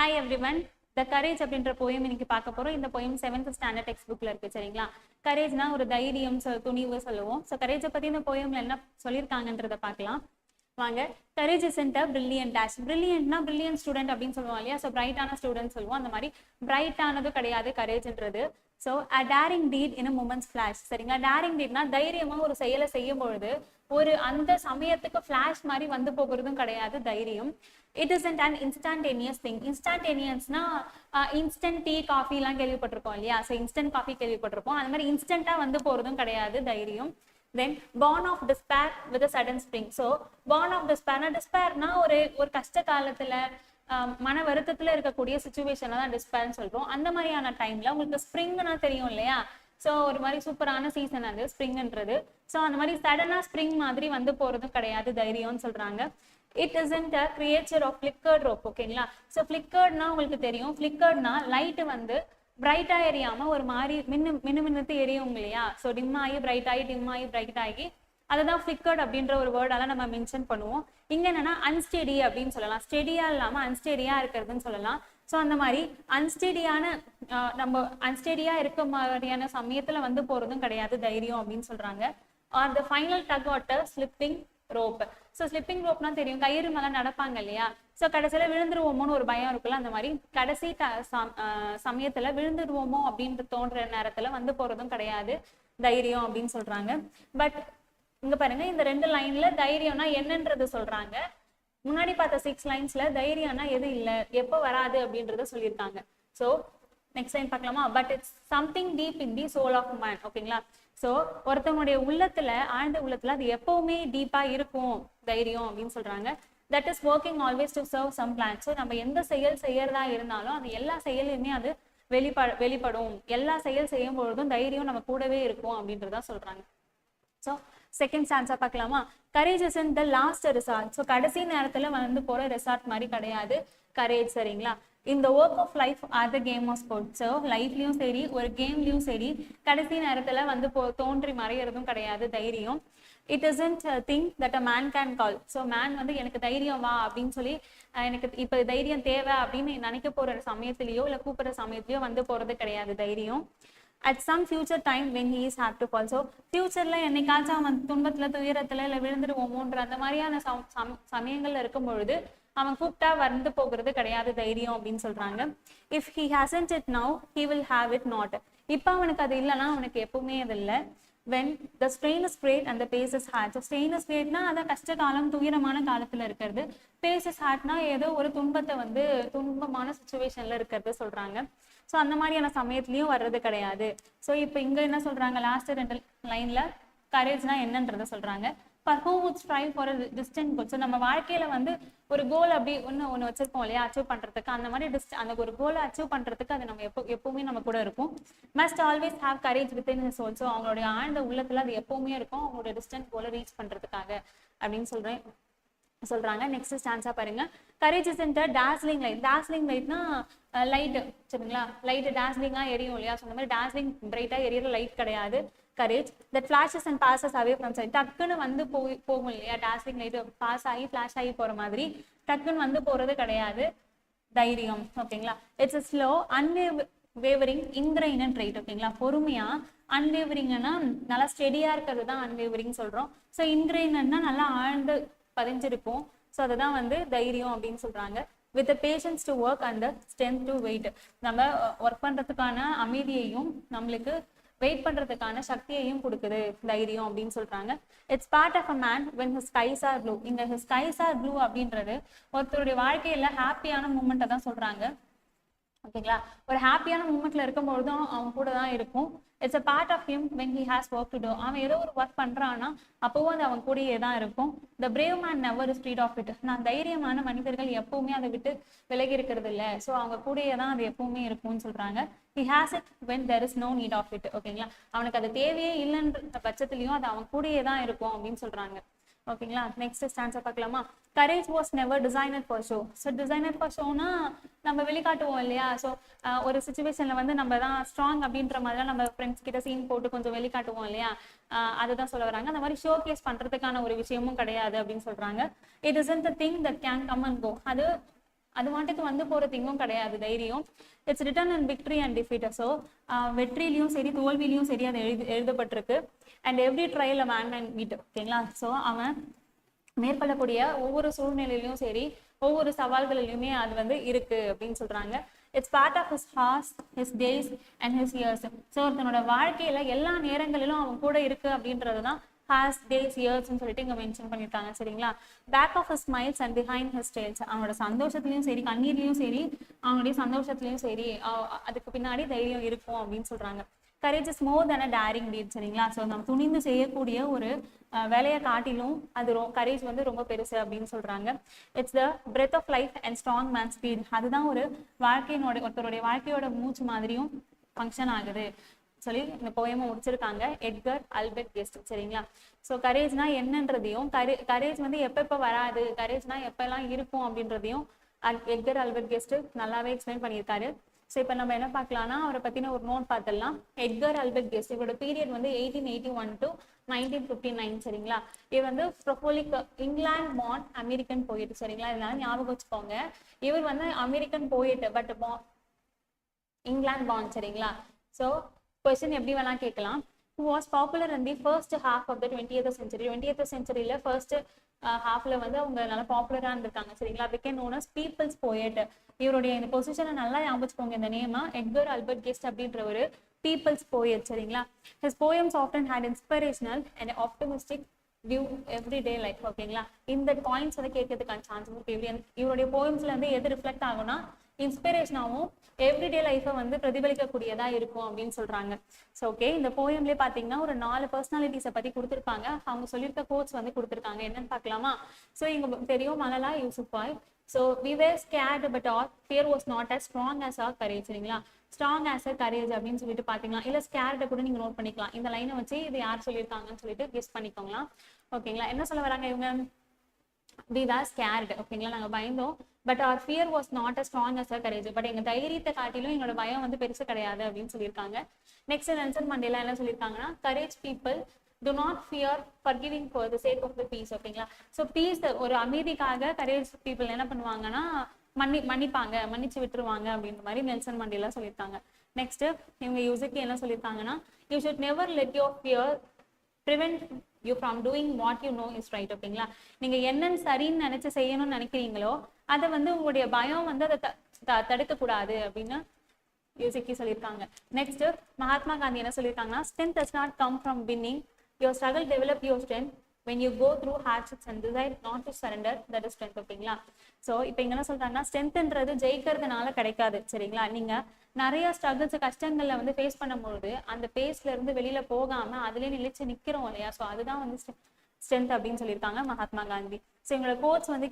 Hi everyone. The courage அப்படின்ற poem இன்னைக்கு பார்க்க போறோம். இந்த போயம் 7th ஸ்டாண்டர்ட் டெக்ஸ்ட் புக்ல இருக்கு. சரிங்களா? கரேஜ்னா ஒரு தைரியம், துணிவு சொல்லுவோம். ஸோ கரேஜை பத்தி இந்த போயம்ல என்ன சொல்லியிருக்காங்கன்றத பார்க்கலாம் வாங்க. Courage isn't a brilliant dash. பிரில்லியன்ட்னா பிரில்லியன்ட் ஸ்டூடெண்ட் அப்படின்னு சொல்லுவோம் இல்லையா? ஸோ பிரைட்டான ஸ்டூடெண்ட் சொல்லுவோம். அந்த மாதிரி பிரைட்டானது கிடையாது கரேஜ்ன்றது. ஸோ அ டேரிங் டீட் இன் அ மூமெண்ட்ஸ் ஃபிளாஷ். சரிங்களா? டேரிங் டீட்னா தைரியமா ஒரு செயலை செய்யும் பொழுது ஒரு அந்த சமயத்துக்கு ஃபிளாஷ் மாதிரி வந்து போகிறதும் கிடையாது தைரியம். It is an instantaneous thing. இன்ஸ்டன்டேனியஸ்னா இன்ஸ்டன்ட் டீ காஃபி எல்லாம் கேள்விப்பட்டிருக்கோம் இல்லையா? ஸோ இன்ஸ்டன்ட் காஃபி கேள்விப்பட்டிருப்போம். அந்த மாதிரி இன்ஸ்டன்டா வந்து போறதும் கிடையாது தைரியம். தென் born of despair with a sudden spring. So born of despairனா டிஸ்பேர்னா ஒரு கஷ்ட காலத்துல மன வருத்தத்துல இருக்கக்கூடிய சுச்சுவேஷனை தான் டிஸ்பேர்னு சொல்றோம். அந்த மாதிரியான டைம்ல உங்களுக்கு ஸ்ப்ரிங்னா தெரியும் இல்லையா? ஸோ ஒரு மாதிரி சூப்பரான சீசன் அது ஸ்ப்ரிங்ன்றது. ஸோ அந்த மாதிரி சடனா ஸ்ப்ரிங் மாதிரி வந்து போறதும் கிடையாது தைரியம்னு சொல்றாங்க. It isn't a creature of flickered rope. ஓகேங்களா? ஸோ ஃபிளிக்கர்ட்னா உங்களுக்கு தெரியும். ஃபிளிக்கர்ட்னா லைட்டு வந்து பிரைட்டா எரியாம ஒரு மாதிரி மின்னுத்து எரியும் இல்லையா? ஸோ டிம் ஆகி பிரைட் ஆகி டிம் ஆகி பிரைட் ஆகி அதுதான் ஃபிளிக்கர்ட் அப்படின்ற ஒரு வேர்டால நம்ம மென்ஷன் பண்ணுவோம். இங்க என்னன்னா அன்ஸ்டெடி அப்படின்னு சொல்லலாம். ஸ்டெடியா இல்லாம அன்ஸ்டெடியா இருக்கிறதுன்னு சொல்லலாம். ஸோ அந்த மாதிரி அன்ஸ்டெடியான நம்ம அன்ஸ்டெடியா இருக்க மாதிரியான சமயத்துல வந்து போறதும் கிடையாது தைரியம் அப்படின்னு சொல்றாங்க. Or the final tug at slipping rope. So slipping ரோப்னா தெரியும், கயிறு மேல நடப்பாங்க இல்லையா? ஸோ கடைசியில விழுந்துருவோமோன்னு ஒரு பயம் இருக்குல்ல, அந்த மாதிரி கடைசி சமயத்துல விழுந்துடுவோமோ அப்படின்னு தோன்ற நேரத்துல வந்து போறதும் கிடையாது தைரியம் அப்படின்னு சொல்றாங்க. பட் இங்க பாருங்க, இந்த 2 லைன்ல தைரியம்னா என்னன்றது சொல்றாங்க. முன்னாடி பார்த்த 6 லைன்ஸ்ல தைரியம்னா எது இல்லை, எப்போ வராது அப்படின்றத சொல்லியிருக்காங்க. ஸோ நெக்ஸ்ட் லைன் பார்க்கலாமா? But it's something deep in the soul of man. ஓகேங்களா? ஸோ ஒருத்தவங்களுடைய உள்ளத்துல, ஆழ்ந்த உள்ளத்துல அது எப்பவுமே டீப்பா இருக்கும் தைரியம் அப்படின்னு சொல்றாங்க. That is working always to serve some plan. So நம்ம எந்த செயல் செய்யறதா இருந்தாலும் அது எல்லா செயலையுமே அது வெளிப்படும். எல்லா செயல் செய்யும் பொழுதும் தைரியம் நம்ம கூடவே இருக்கும் அப்படின்றதான் சொல்றாங்க. ஸோ செகண்ட் ஸ்டான்ஸா பார்க்கலாமா? Courage is in the last resort. So கடைசி நேரத்துல வந்து போற ரிசார்ட் மாதிரி கிடையாது கரேஜ். சரிங்களா? இந்த work of life or the game of sport. So லைஃப்லயும் சரி ஒரு கேம்லயும் சரி கடைசி நேரத்துல வந்து தோன்றி மறையறதும் கிடையாது தைரியம். It isn't thing that a man can call. So man வந்து எனக்கு தைரியம் வா அப்படின்னு சொல்லி எனக்கு இப்ப தைரியம் தேவை அப்படின்னு நினைக்க போற சமயத்திலயோ இல்ல கூப்பிடுற சமயத்திலயோ வந்து போறது கிடையாது தைரியம். at some future time when he is have to fall. So futureல என்னைக்காச்சும் அவன் துன்பத்துல துயரத்துல இல்ல விழுந்துருவோமோன்ற அந்த மாதிரியான சமயங்கள்ல இருக்கும் பொழுது அவன் கூப்பிட்டா வந்து போகிறது கிடையாது தைரியம் அப்படின்னு சொல்றாங்க. If he hasn't it now he will have it not. இப்ப அவனுக்கு அது இல்லைன்னா அவனுக்கு எப்பவுமே அது இல்லை. when the strain is great and the pace is hard. So strain is greatனா அதான் கஷ்ட காலம் துயரமான காலத்துல இருக்கிறது. pace is hardனா ஏதோ ஒரு துன்பத்தை வந்து துன்பமான சுச்சுவேஷன்ல இருக்கிறது சொல்றாங்க. ஸோ அந்த மாதிரியான சமயத்துலயும் வர்றது கிடையாது. ஸோ இப்போ இங்க என்ன சொல்றாங்க, லாஸ்ட் 2 லைன்ல கரேஜ்னா என்னன்றத சொல்றாங்க. for who would strive for a distant goal. So நம்ம வாழ்க்கையில வந்து ஒரு கோல் அப்படி ஒன்று வச்சிருப்போம் இல்லையா, அச்சீவ் பண்றதுக்கு. அந்த மாதிரி அந்த ஒரு கோலை அச்சீவ் பண்றதுக்கு அது நம்ம எப்பவுமே நம்ம கூட இருக்கும். Must always have courage within his soul. So அவங்களுடைய ஆழ்ந்த உள்ளத்துல அது எப்பவுமே இருக்கும் அவங்களுடைய டிஸ்டன்ட் கோலை ரீச் பண்றதுக்காக அப்படின்னு சொல்றாங்க. நெக்ஸ்ட் ஸ்டான்ஸா பாருங்க. Courage is in the dazzling light. Dazzling லைட்னா லைட். சரிங்களா? லைட் டாஸ்லிங்கா எரியும் இல்லையா? ஸோ அந்த மாதிரி டாஸ்லிங் பிரைட்டா எரியற லைட் கிடையாது courage. That flashes and passes away from sight. டக்குன்னு வந்து போகும் இல்லையா? டாஸ்லிங் லைட் பாஸ் ஆகி ஃபிளாஷ் ஆகி போற மாதிரி டக்குன்னு வந்து போறது கிடையாது தைரியம். ஓகேங்களா? It's a slow unwavering ingrained trait. ஓகேங்களா? பொறுமையா, அன்வேவரிங்னா நல்லா ஸ்டெடியா இருக்கிறது தான் அன்வேவரிங் சொல்றோம். ஸோ இன்கிரைன்னா நல்லா ஆழ்ந்து பதிஞ்சிருக்கும். ஸோ அதுதான் வந்து தைரியம் அப்படின்னு சொல்றாங்க. With the patience to work and the strength to wait. நம்ம ஒர்க் பண்றதுக்கான அமைதியையும் நம்மளுக்கு வெயிட் பண்றதுக்கான சக்தியையும் கொடுக்குது தைரியம் அப்படின்னு சொல்றாங்க. It's part of a man when his skies are blue. இங்க ஹிஸ் ஸ்கைஸ் ஆர் ப்ளூ அப்படின்றது ஒருத்தருடைய வாழ்க்கையில ஹாப்பியான மூமெண்ட்டை தான் சொல்றாங்க. ஓகேங்களா? ஒரு ஹாப்பியான மூமெண்ட்ல இருக்கும்பொழுதும் அவன் கூட தான் இருக்கும். It's a part of him when he has work to do. அவன் ஏதோ ஒரு ஒர்க் பண்றான்னா அப்பவும் அது அவன் கூடயே தான் இருக்கும். The brave man never is afraid of it. நான் தைரியமான மனிதர்கள் எப்பவுமே அதை விட்டு விலகி இருக்கிறது இல்லை. ஸோ அவங்க கூடயே தான் அது எப்பவுமே இருக்கும்னு சொல்றாங்க. He has it when there is no need of it. ஓகேங்களா? அவனுக்கு அது தேவையே இல்லைன்ற பட்சத்துலயும் அது அவன் கூடயே தான் இருக்கும் அப்படின்னு சொல்றாங்க. ஓகேங்களா? நெக்ஸ்ட் ஸ்டான்ஸா பார்க்கலாமா? Courage was never designed for show. So designed for ஷோனா நம்ம வெளிக்காட்டுவோம் இல்லையா? ஸோ ஒரு சுச்சுவேஷன்ல வந்து நம்ம தான் ஸ்ட்ராங் அப்படின்ற மாதிரி நம்ம ஃப்ரெண்ட்ஸ் கிட்ட சீன் போட்டு கொஞ்சம் வெளிக்காட்டுவோம் இல்லையா? அதுதான் சொல்ல வராங்க. அந்த மாதிரி ஷோ கேஸ் பண்றதுக்கான ஒரு விஷயமும் கிடையாது அப்படின்னு சொல்றாங்க. It isn't the thing that can come and go. அது அது மாட்டுக்கு வந்து போற திங்கும் கிடையாது தைரியம். It's written and victory and defeat. So வெற்றிலையும் சரி தோல்வியிலையும் சரி அது எழுதப்பட்டிருக்கு. And every trial man and meet. ஓகேங்களா? ஸோ அவன் மேற்கொள்ளக்கூடிய ஒவ்வொரு சூழ்நிலையிலும் சரி ஒவ்வொரு சவால்களிலுமே அது வந்து இருக்கு அப்படின்னு சொல்றாங்க. It's part of his hours, his days and his years. So ஒருத்தனோட வாழ்க்கையில எல்லா நேரங்களிலும் அவன் கூட இருக்கு அப்படின்றதுதான் ஹார்ஸ், டேஸ், இயர்ஸ்ன்னு சொல்லிட்டு இங்க மென்ஷன் பண்ணியிருக்காங்க. சரிங்களா? Back of his smiles and behind his tales. அவனோட சந்தோஷத்துலயும் சரி கண்ணீர்லயும் சரி அவனுடைய சந்தோஷத்துலயும் சரி அதுக்கு பின்னாடி தைரியம் இருக்கும் அப்படின்னு சொல்றாங்க. Courage is more than a daring deed. சரிங்களா? ஸோ நம்ம துணிந்து செய்யக்கூடிய ஒரு வேலையை காட்டிலும் அது கரேஜ் வந்து ரொம்ப பெருசு அப்படின்னு சொல்றாங்க. It's the breath of life and strong man speed. அதுதான் ஒரு ஒருத்தருடைய வாழ்க்கையோட மூச்சு மாதிரியும் ஃபங்க்ஷன் ஆகுது சொல்லி இந்த போயமை முடிச்சிருக்காங்க எட்கர் அல்பர்ட் கெஸ்ட். சரிங்களா? ஸோ கரேஜ்னா என்னன்றதையும் கரேஜ் வந்து எப்ப வராது, கரேஜ்னா எப்பெல்லாம் இருக்கும் அப்படின்றதையும் எட்கர் அல்பர்ட் கெஸ்ட் நல்லாவே எக்ஸ்பிளைன் பண்ணியிருக்காரு. ஸோ இப்போ நம்ம என்ன பார்க்கலாம்னா அவரை பத்தின ஒரு நோட் பார்த்துடலாம். எட்கர் அல்பர்ட் கெஸ்ட் இவரோட பீரியட் வந்து 1881 to 1959. சரிங்களா? இவர் வந்து ப்ரொபோலிக் இங்கிலாந்து பார்ன் அமெரிக்கன் போயிட்டு. சரிங்களா? இதனால ஞாபகம் வச்சுக்கோங்க, இவர் வந்து அமெரிக்கன் போயிட்டு பட் இங்கிலாந்து பார்ன். சரிங்களா? ஸோ கொஸ்டின் எப்படி வேணா கேட்கலாம். who was popular in the first half of the 20th century. 20th centuryல ஃபர்ஸ்ட் ஹாஃப்ல வந்து அவங்க நல்லா பாப்புலரா இருந்திருக்காங்க. சரிங்களா? became known as people's poet. இவருடைய இந்த பொசிஷனை நல்லா ஞாபகம் இந்த நேமா எட்கர் அல்பர்ட் கெஸ்ட் அப்படின்ற ஒரு பீப்புள்ஸ் போயட். சரிங்களா? his poems often had inspirational and optimistic view everyday life. ஓகேங்களா? இந்த பாயிண்ட்ஸ் வந்து கேட்கறதுக்கான சான்ஸ் இருக்கு. இவருடைய போயம்ஸ்ல வந்து எது ரிஃப்ளெக்ட் ஆகும்னா இன்ஸ்பிரேஷனாகவும் எவ்ரிடே லைஃபை வந்து பிரதிபலிக்கக்கூடியதா இருக்கும் அப்படின்னு சொல்றாங்க. ஸோ ஓகே, இந்த போயம்லேயே பார்த்தீங்கன்னா ஒரு 4 பர்சனாலிட்டிஸை பத்தி கொடுத்துருப்பாங்க. அவங்க சொல்லியிருக்க கோட்ஸ் வந்து கொடுத்துருக்காங்க. என்னன்னு பார்க்கலாமா? ஸோ இங்க தெரியும் Malala Yousafzai. So we were scared but our fear was not as strong as our courage. சரிங்களா? ஸ்ட்ராங் ஆஸ் அ கரேஜ் அப்படின்னு சொல்லிட்டு பாத்தீங்களா, இல்ல ஸ்கேர்ட கூட நீங்க நோட் பண்ணிக்கலாம். இந்த லைனை வச்சு இது யார் சொல்லியிருக்காங்கன்னு சொல்லிட்டு கெஸ் பண்ணிக்கோங்களா. ஓகேங்களா? என்ன சொல்ல வராங்க இவங்க? we were scared. ஓகேங்களா? நாங்க பயந்தோம். But our fear was not as strong as our courage. But எங்க தைரியத்தை காட்டிலும் எங்களோட பயம் வந்து பெருசு கிடையாது அப்படின்னு சொல்லியிருக்காங்க. நெக்ஸ்ட் நெல்சன் மண்டேலா என்ன சொல்லியிருக்காங்கன்னா, courage people do not fear forgiving for the sake of the peace. ஓகேங்களா? ஸோ பீஸ் ஒரு அமைதிக்காக கரேஜ் பீப்புள் என்ன பண்ணுவாங்கன்னா மன்னிப்பாங்க, மன்னிச்சு விட்டுருவாங்க அப்படின்ற மாதிரி நெல்சன் மண்டேலா சொல்லியிருக்காங்க. நெக்ஸ்ட் இவங்க யூசுக்கு என்ன சொல்லியிருக்காங்கன்னா, you should never let your fear prevent you from doing what you know is right. ஓகேங்களா? நீங்க என்னன்னு சரின்னு நினைச்சு செய்யணும்னு நினைக்கிறீங்களோ அதை வந்து உங்களுடைய பயம் வந்து அதை தடுக்க கூடாது அப்படின்னு யூசுக்கி சொல்லியிருக்காங்க. நெக்ஸ்ட் மகாத்மா காந்தி என்ன சொல்லியிருக்காங்கன்னா, strength does not come from winning, your struggle develop your strength when you go through hardships and decide not to surrender, that is strength. ஓகேங்களா? ஸோ இப்போ இங்க என்ன சொல்றாங்கன்னா, ஸ்ட்ரென்த்ன்றது ஜெயிக்கிறதுனால கிடைக்காது. சரிங்களா? நீங்க நிறைய ஸ்ட்ரகிள்ஸ் கஷ்டங்கள்ல வந்து ஃபேஸ் பண்ணும்போது அந்த பேஸ்ல இருந்து வெளியில போகாம அதுலயே நிலைச்சு நிக்கிறோம் இல்லையா? ஸோ அதுதான் வந்து ஸ்ட்ரென்த் அப்படின்னு சொல்லியிருக்காங்க மகாத்மா காந்தி. ஸோ எங்களோட கோட்ஸ் வந்து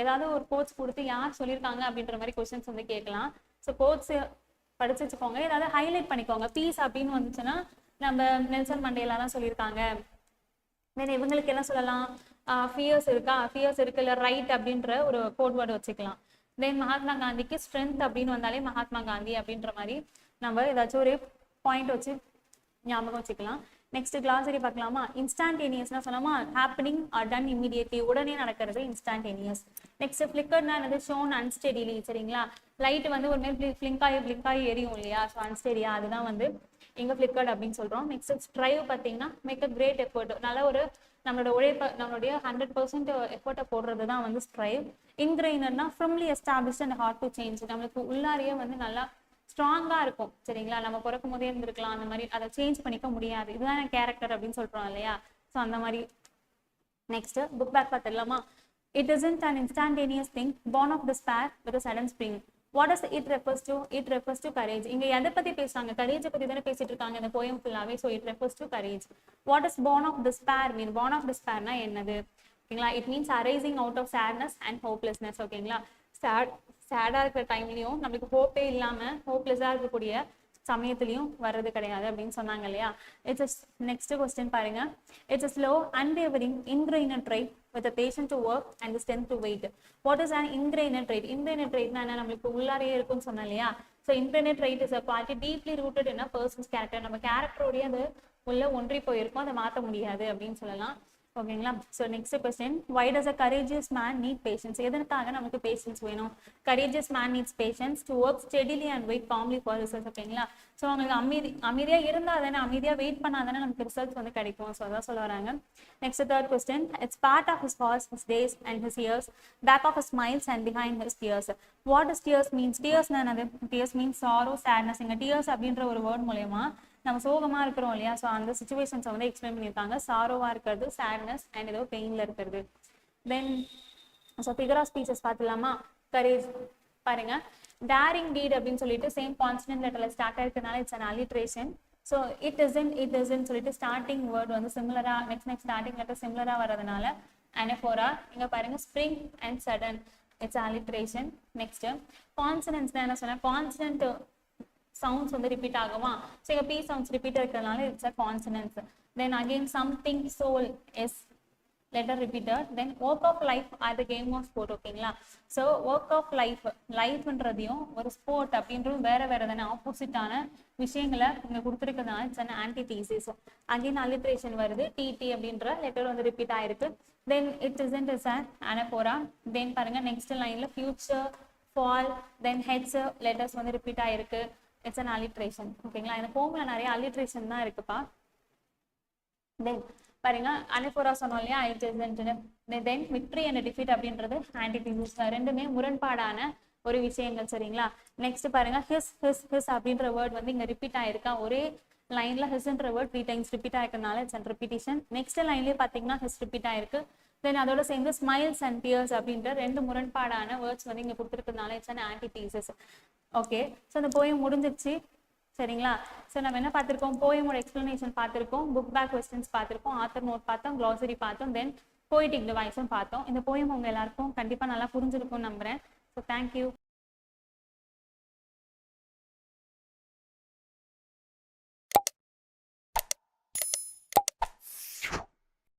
ஏதாவது ஒரு கோட்ஸ் கொடுத்து யார் சொல்லியிருக்காங்க அப்படின்ற மாதிரி கொஸ்டின்ஸ் வந்து கேட்கலாம். ஸோ கோட்ஸ் படிச்சு வச்சுக்கோங்க, ஏதாவது ஹைலைட் பண்ணிக்கோங்க. பீஸ் அப்படின்னு வந்துச்சுன்னா நம்ம நெல்சன் மண்டேலா தான் சொல்லியிருக்காங்க. தென் இவங்களுக்கு என்ன சொல்லலாம், ஃபியர்ஸ் இருக்கா, ஃபியர்ஸ் இருக்கு, இல்லை ரைட் அப்படின்ற ஒரு கோட் வேர்டு வச்சுக்கலாம். தென் மகாத்மா காந்திக்கு ஸ்ட்ரென்த் அப்படின்னு வந்தாலே மகாத்மா காந்தி அப்படின்ற மாதிரி நம்ம ஏதாச்சும் ஒரு பாயிண்ட் வச்சு ஞாபகம் வச்சுக்கலாம். நெக்ஸ்ட் கிளாசரி பார்க்கலாமா? இன்ஸ்டான்டேனியஸ்னா சொல்லாமா, ஹேப்பனிங் ஆர் டன் இமீடியட்லி, உடனே நடக்கிறது இன்ஸ்டான்டேனியஸ். நெக்ஸ்ட் ஃபிளிக்கர்னா என்னது, ஷோன் அன்ஸ்டெடிலி. சரிங்களா? லைட் வந்து ஒரு மாதிரி பிளிங்காயி எரியும் இல்லையா? ஸோ அன்ஸ்டெடியா, அதுதான் வந்து இங்க ஃபிளிக்கர்ட் அப்படின்னு சொல்றோம். நெக்ஸ்ட் ஸ்ட்ரைவ் பார்த்தீங்கன்னா மேக் அ கிரேட் எஃபர்ட், நல்ல ஒரு நம்மளோட உழைப்ப நம்மளுடைய 100% எஃபர்ட்டை போடுறது தான் வந்து ஸ்ட்ரைவ். இன்கிரைனர்னா firmly established and hard to change, நம்மளுக்கு உள்ளாரியே வந்து நல்லா ஸ்ட்ராங்கா இருக்கும். சரிங்களா? நம்ம பிறக்கும் போதே இருந்திருக்கலாம், அந்த மாதிரி அதை சேஞ்ச் பண்ணிக்க முடியாது, இதுதான் கேரக்டர் அப்படின்னு சொல்றோம் இல்லையா? ஸோ அந்த மாதிரி. நெக்ஸ்ட் புக் பேக் பார்த்துடலாமா? It isn't an instantaneous thing born of despair with a sudden spring. What does it refers to? It refers to courage. இங்க எதை பத்தி பேசுறாங்க? கரேஜ் பத்தி தானே பேசிட்டு இருக்காங்க இந்த போயம் ஃபுல்லாவே. So it refers to courage. What does born of despair mean? Born of despairனா என்னது? ஓகேங்களா? It means arising out of sadness and hopelessness. ஓகேங்களா? சேடா இருக்கிற டைம்லயும் நம்மளுக்கு ஹோப்பே இல்லாம ஹோப்லெஸ்ஸா இருக்கக்கூடிய சமயத்திலையும் வர்றது கிடையாது அப்படின்னு சொன்னாங்க இல்லையா? இட்ஸ் நெக்ஸ்ட் கொஸ்டின் பாருங்க. It's a slow unwavering ingrained trait with a patient to work and the strength to wait. What is an ingrained trait? Ingrained traitனா என்ன? நம்மளுக்கு உள்ளாரையே இருக்கும்னு சொன்னேன் இல்லையா? So ingrained trait is a quality deeply rooted in a person's character. நம்ம கேரக்டரோடய அது உள்ள ஒன்றி போயிருக்கும், அதை மாற்ற முடியாது அப்படின்னு சொல்லலாம். ஓகேங்களா. So next question, why does a courageous man need patience? எதற்காக நமக்கு பேஷன்ஸ் வேணும்? courageous man needs patience to work steadily and wait calmly for results. ஓகேங்களா. ஸோ உங்களுக்கு அமைதியாக இருந்தால் தானே, அமைதியாக வெயிட் பண்ணால் தானே நமக்கு ரிசல்ட்ஸ் வந்து கிடைக்கும். ஸோ அதான் சொல்ல வராங்க. Next third question, it's part of his horse, his days and his years, back of his smiles and behind his tears. what does tears means? tears என்னது? tears means sorrow, sadness. இங்க tears அப்படின்ற ஒரு word மூலயமா நம்ம சோகமா இருக்கிறோம் இல்லையா, so அந்த சுச்சுவேஷன்ஸை வந்து எக்ஸ்பிளைன் பண்ணியிருக்காங்க. சாரோவா இருக்கிறது, சேட்னஸ் அண்ட் ஏதோ பெயின்ல இருக்கிறது. Then so figure of speeches பார்த்துலாமா. கரேஜ் பாருங்க, டேரிங் டீட் அப்படின்னு சொல்லிட்டு சேம் கான்ஸ்டன்ட் லெட்டர்ல ஸ்டார்ட் ஆயிருக்கனால it's an alliteration. So it இஸ்ன்னு சொல்லிட்டு ஸ்டார்டிங் வேர்ட் வந்து சிமிலரா, நெக்ஸ்ட் ஸ்டார்டிங் லெட்டர் சிமிலரா வரதுனால அனஃபோரா. இங்க பாருங்க spring and sudden, it's alliteration. Next consonance தான் என்ன சொன்னேன், கான்சனன்ட் சவுண்ட்ஸ் வந்து ரிப்பீட் ஆகுமா. ஸோ இங்கே பி சவுண்ட்ஸ் ரிப்பீட் இருக்கிறதுனால it's a consonance. Then again something, soul, S letter repeated. Then work of life or the game of sport. ஓகேங்களா. So work of life, லைஃப்ன்றதையும் ஒரு ஸ்போர்ட் அப்படின்றதும் வேற வேற தானே, ஆப்போசிட்டான விஷயங்களை இங்கே கொடுத்துருக்கிறதுனால it's an antithesis. Again alliteration வருது, டிடி அப்படின்ற லெட்டர் வந்து ரிப்பீட் ஆயிருக்கு. Then it isn't is an anaphora. தென் பாருங்க நெக்ஸ்ட் லைன்ல future, fall, then heads letters வந்து ரிப்பீட் ஆயிருக்கு. It's an alliteration. ஓகேங்களா. இந்த போம்ல நிறைய அலிட்ரேஷன் தான் இருக்குப்பா. தென் பாருங்க அனஃபோரா சொன்னோம் இல்லையா, it isn't. Then victory and defeat அப்படின்றது ஆன்டிதீசிஸ், ரெண்டுமே முரண்பாடான ஒரு விஷயங்கள். சரிங்களா. நெக்ஸ்ட் பாருங்க ஹிஸ் ஹிஸ் ஹிஸ் அப்படின்ற வேர்ட் வந்து இங்க ரிப்பீட் ஆயிருக்கா. ஒரே லைன்ல ஹிஸ்ன்ற வேர்ட் 3 times ரிப்பீட் ஆயிருக்கனால இட்ஸ் அன் ரிப்பீட்டிஷன். நெக்ஸ்ட் லைன்லயே பாத்தீங்கன்னா ஹிஸ் ரிப்பீட் ஆயிருக்கு. தென் அதோட சேர்ந்து ஸ்மைல்ஸ் அண்ட் டியர்ஸ் அப்படின்ற ரெண்டு முரண்பாடான வேர்ட்ஸ் வந்து இங்க கொடுத்துருக்கிறதுனால it's an antithesis. Okay. So இந்த போயம் முடிஞ்சிருச்சு. சரிங்களா. ஸோ நம்ம என்ன பார்த்துருக்கோம், போயமோட எக்ஸ்பிளனேஷன் பார்த்துருக்கோம், புக் பேக் கொஸ்டின்ஸ் பார்த்துருக்கோம், ஆத்தர் நோட் பார்த்தோம், க்ளாசரி பார்த்தோம், தென் போய்டிக் டிவைஸும் பார்த்தோம். இந்த போயம் உங்க எல்லாருக்கும் கண்டிப்பாக நல்லா புரிஞ்சிருக்கும்னு நம்புறேன். So thank you.